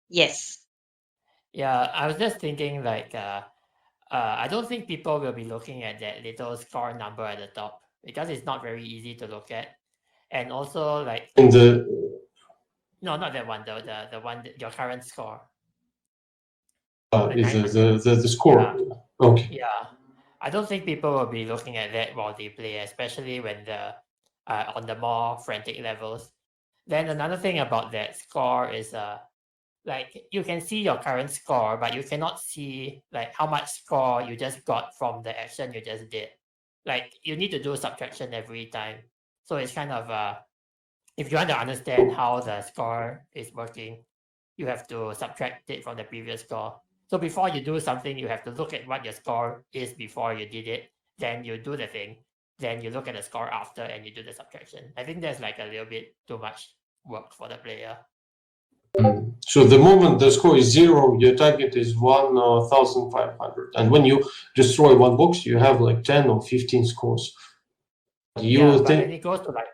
Yes. Yeah, I was just thinking like, I don't think people will be looking at that little score number at the top because it's not very easy to look at. And also like... In the... No, not that one, the one, your current score. Is the score. Yeah. Okay. Yeah. I don't think people will be looking at that while they play, especially when the on the more frantic levels. Then another thing about that score is like you can see your current score, but you cannot see like how much score you just got from the action you just did. Like you need to do subtraction every time. So it's kind of if you want to understand how the score is working, you have to subtract it from the previous score. So before you do something, you have to look at what your score is before you did it. Then you do the thing. Then you look at the score after and you do the subtraction. I think there's like a little bit too much work for the player. So the moment the score is 0, your target is 1,500. And when you destroy one box, you have like 10 or 15 scores. But when it goes to like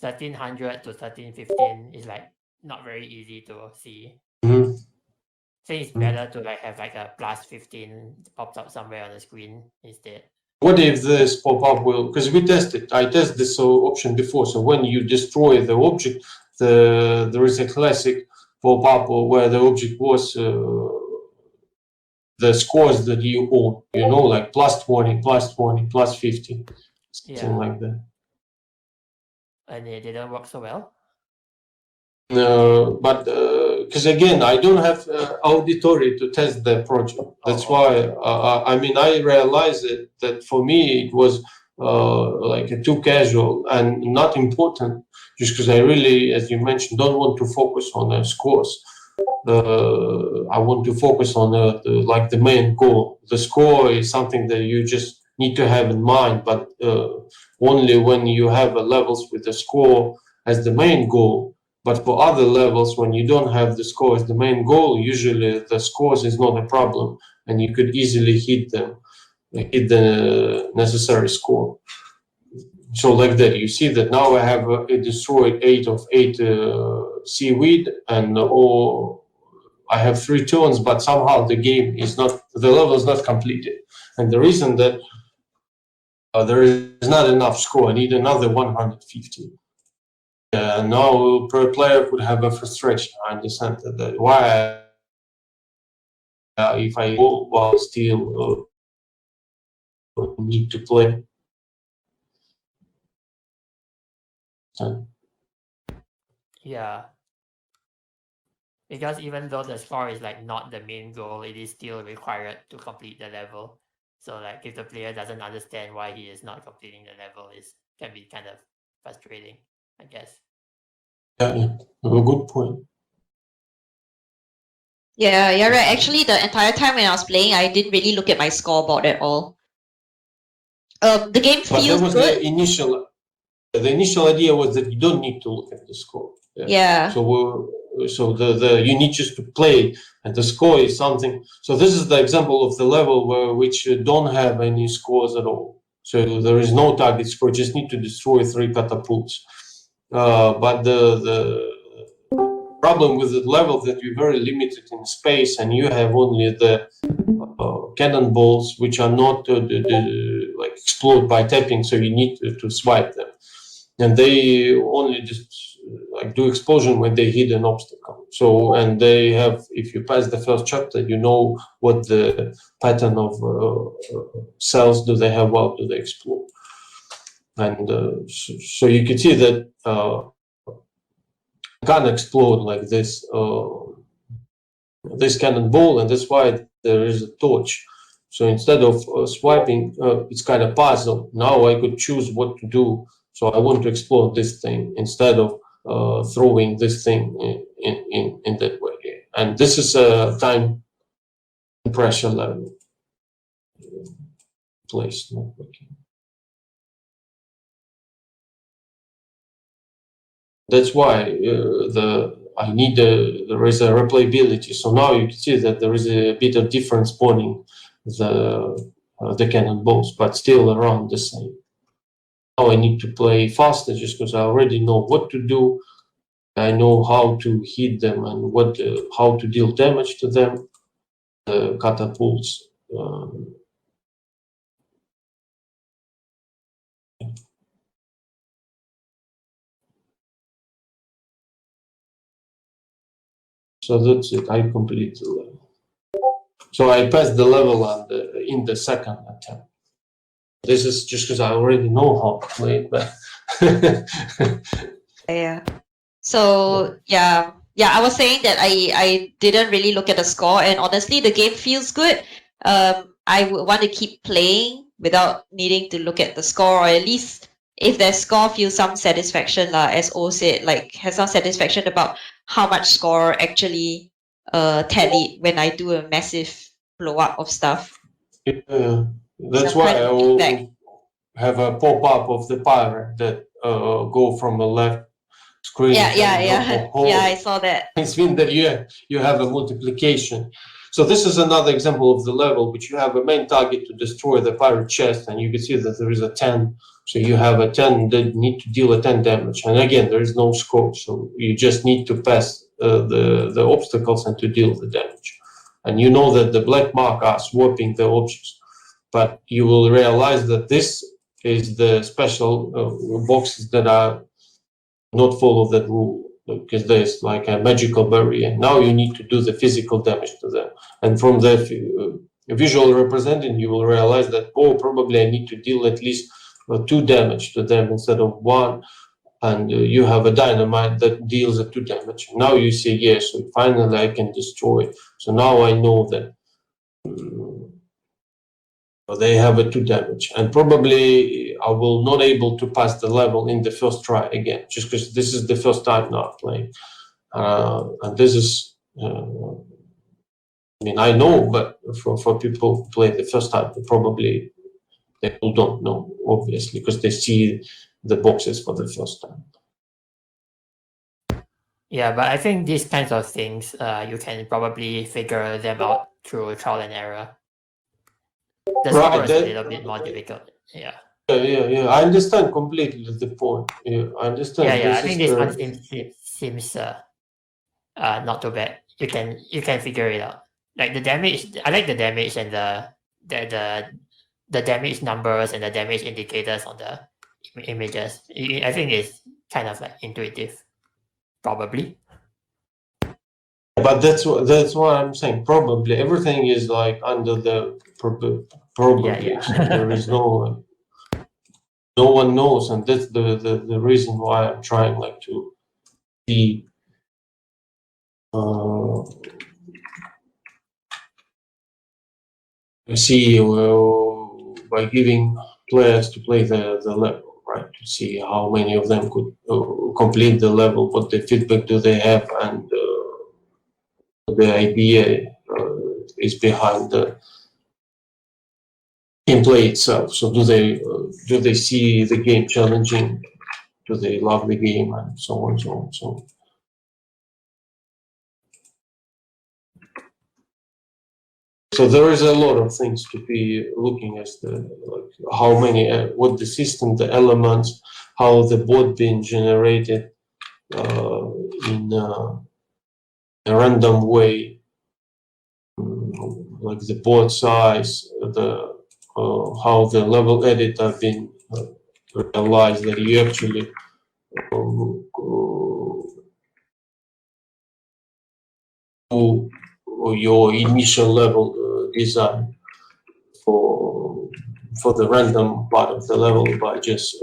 1,300 to 1,315, it's like not very easy to see. I think it's better to like have like a plus 15 pops up somewhere on the screen instead. What if this pop-up will, because we tested, I tested this option before, so when you destroy the object, there is a classic pop-up where the object was the scores that you own, you know, like plus 20, plus 20, plus 50, something like that. And it didn't work so well? But because again, I don't have auditory to test the project. That's why I mean I realized that for me it was like too casual and not important. Just because I really, as you mentioned, don't want to focus on the scores. I want to focus on like the main goal. The score is something that you just need to have in mind, but only when you have levels with the score as the main goal. But for other levels, when you don't have the score as the main goal, usually the scores is not a problem, and you could easily hit the necessary score. So like that, you see that now I have destroyed 8 of 8 seaweed, and I have 3 turns, but somehow the level is not completed. And the reason that there is not enough score, I need another 150. Now per player could have a frustration. I understand that why if I go while still need to play. Yeah. Because even though the score is like not the main goal, it is still required to complete the level. So like if the player doesn't understand why he is not completing the level, it can be kind of frustrating, I guess. Yeah, a good point. Yeah, you're right. Actually, the entire time when I was playing, I didn't really look at my scoreboard at all. The game But feels that was good. the initial idea was that you don't need to look at the score. Yeah. So the you need just to play, and the score is something. So this is the example of the level which don't have any scores at all. So there is no target score. Just need to destroy 3 catapults. But the problem with the level that you're very limited in space, and you have only the cannonballs, which are not like explode by tapping, so you need to swipe them, and they only just like do explosion when they hit an obstacle. So, and they have, if you pass the first chapter, you know what the pattern of cells do they have, how do they explode, and so you can see that can explode like this this cannonball, and that's why there is a torch. So instead of swiping, it's kind of puzzle. Now I could choose what to do. So I want to explode this thing instead of throwing this thing in that way. And this is a time pressure level place. Not working. That's why I need there is a replayability. So now you can see that there is a bit of difference spawning the cannonballs, but still around the same. Now I need to play faster just because I already know what to do. I know how to hit them and how to deal damage to them. The catapults. So that's it. I completed the level. So I passed the level in the second attempt. This is just because I already know how to play it, but Yeah. So yeah, I was saying that I didn't really look at the score, and honestly, the game feels good. I would want to keep playing without needing to look at the score, or at least if the score feels some satisfaction, as O said, like has some satisfaction about how much score actually tallied when I do a massive blow up of stuff. that's why I will have a pop-up of the pirate that go from a left screen. Yeah, I saw that. It's mean that you have a multiplication. So this is another example of the level, which you have a main target to destroy the pirate chest, and you can see that there is a 10. So you have a 10 that need to deal a 10 damage. And again, there is no scope, so you just need to pass the obstacles and to deal the damage. And you know that the black mark are swapping the objects, but you will realize that this is the special boxes that are not follow that rule, because there's like a magical barrier. Now you need to do the physical damage to them, and from the visual representing, you will realize that probably I need to deal at least 2 damage to them instead of 1, and you have a dynamite that deals a 2 damage. Now you say yes, so finally I can destroy. So now I know that they have a 2 damage, and probably I will not able to pass the level in the first try again, just because this is the first time now playing, and this is I mean, I know, but for people who play the first time, probably they don't know, obviously, because they see the boxes for the first time. Yeah, but I think these kinds of things, you can probably figure them out through trial and error. The score is a little bit more difficult. Yeah. Yeah. I understand completely the point. Yeah, I understand. Yeah. I think this one seems not too bad. You can figure it out. Like the damage, I like the damage and the damage numbers and the damage indicators on the images. I think it's kind of like intuitive, probably. But that's what I'm saying. Probably everything is like under the probably. Yeah. So there is no one knows, and that's the reason why I'm trying like to be see by giving players to play the level, right? To see how many of them could complete the level, what the feedback do they have, and the idea is behind the gameplay itself. So do they see the game challenging? Do they love the game, and so on, so on, so on. So there is a lot of things to be looking at, how many, what the system, the elements, how the board being generated in a random way, like the board size, how the level edit have been realized that you actually do your initial level design for the random part of the level by just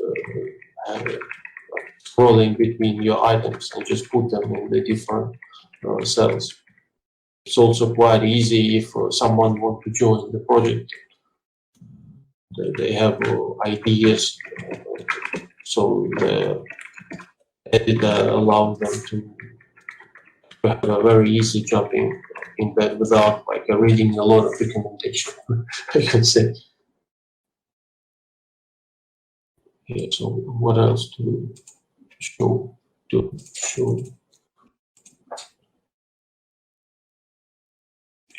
scrolling between your items and just put them in the different cells. It's also quite easy if someone wants to join the project. They have ideas, so the editor allows them to have a very easy jumping in bed without like reading a lot of documentation. I can say. Yeah, so what else to show?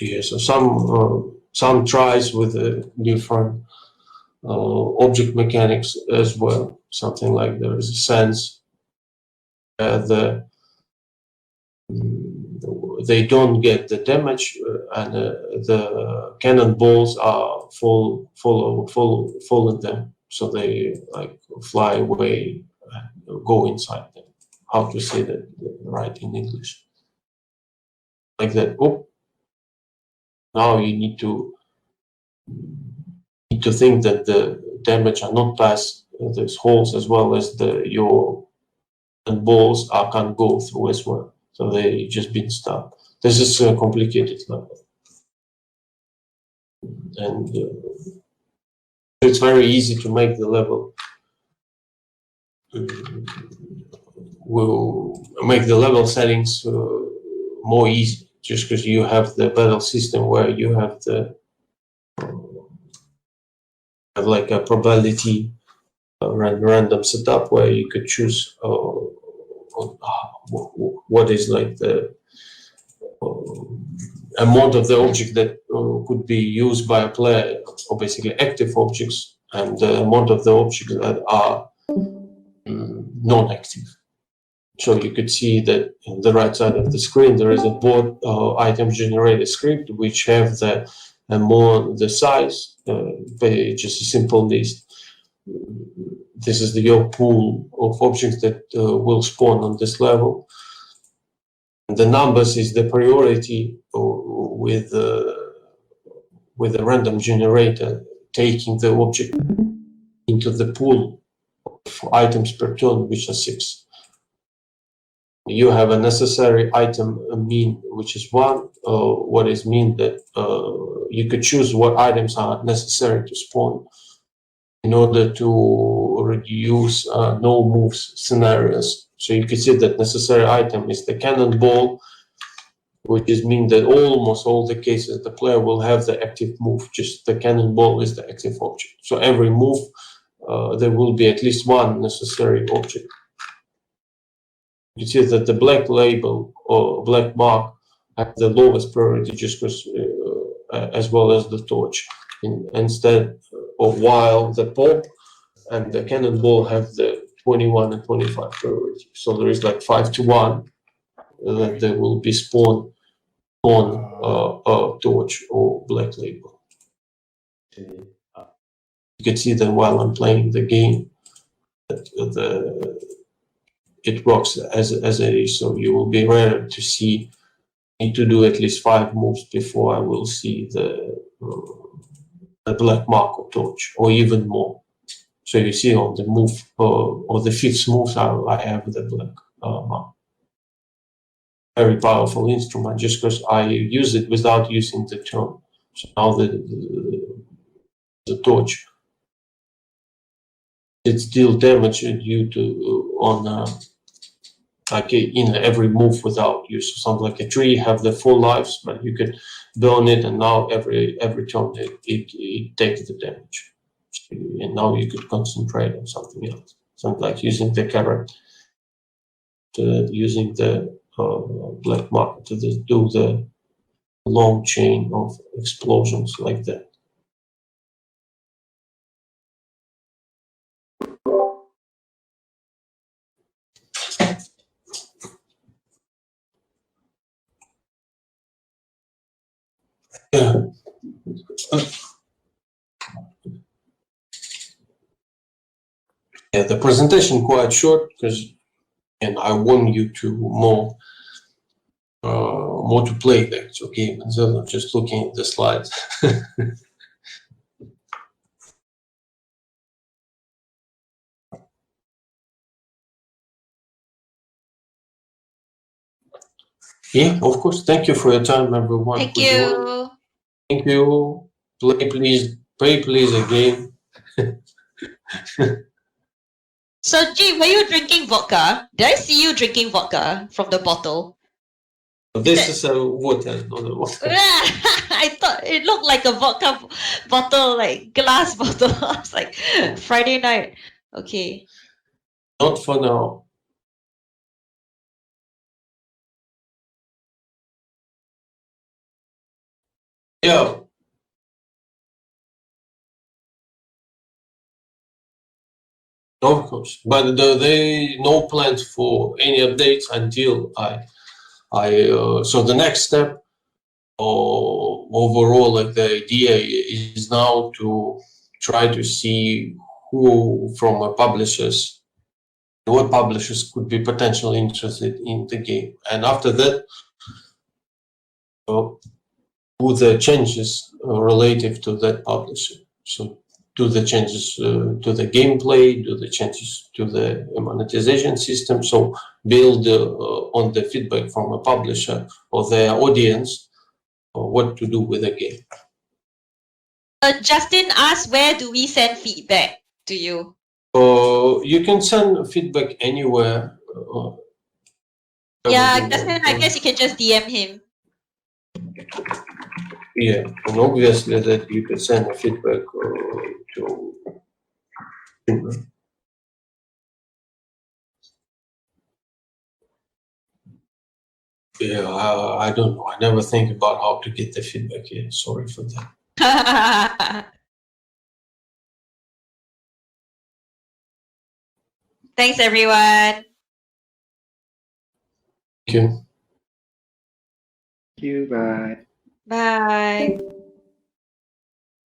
Yeah, so some tries with different object mechanics as well. Something like there is a sense they don't get the damage, and the cannonballs are fall in them, so they like fly away, go inside them. How to say that right in English? Like that. Oh, now you need to think that the damage are not past these holes, as well as your balls can't go through as well. So they just been stuck. This is a complicated level, and it's very easy to make the level. Will make the level settings more easy, just because you have the battle system where you have the like a probability random setup where you could choose what is like the amount of the object that could be used by a player, or basically active objects, and the amount of the objects that are non-active. So you could see that on the right side of the screen there is a board item generator script which have the size, just a simple list. This is your pool of objects that will spawn on this level. And the numbers is the priority with the random generator taking the object into the pool of items per turn, which are 6. You have a necessary item mean, which is 1. What is mean that you could choose what items are necessary to spawn in order to reduce no moves scenarios. So you can see that necessary item is the cannonball, which is mean that almost all the cases the player will have the active move. Just the cannonball is the active object. So every move there will be at least one necessary object. You see that the black label or black mark have the lowest priority, just because, as well as the torch. Instead of while the pop and the cannonball have the 21 and 25 priority. So there is like 5 to 1 that there will be spawned on torch or black label. You can see that while I'm playing the game, it works as it is. So you will be rare to see. Need to do at least 5 moves before I will see the black mark or torch, or even more. So you see on the move or the 5th move, I have the black mark. Very powerful instrument, just because I use it without using the turn. So now the torch, it deals damage due to like in every move without use. So something like a tree have the full lives, but you can burn it, and now every turn it takes the damage. And now you could concentrate on something else, something like using the carrot, using the black market to do the long chain of explosions like that. Yeah. Yeah, the presentation quite short because, and I want you to more to play the actual game instead of just looking at the slides. Yeah, of course. Thank you for your time, everyone. Thank you. Thank you. Play please again. Sergii, were you drinking vodka? Did I see you drinking vodka from the bottle? This is a water, not a water. I thought it looked like a vodka bottle, like glass bottle. I was like, Friday night. Okay. Not for now. Yeah. Of course, but they no plans for any updates until so the next step overall, like the idea is now to try to see who from what publishers could be potentially interested in the game, and after that do the changes relative to that publisher. So do the changes to the gameplay, do the changes to the monetization system. So build on the feedback from a publisher or their audience what to do with the game. Justin asked, where do we send feedback to you? You can send feedback anywhere. Yeah, Justin, I guess you can just DM him. Yeah, and obviously that you can send a feedback to. Yeah, I don't know. I never think about how to get the feedback yet. Sorry for that. Thanks, everyone. Thank you. Thank you. Bye. Bye.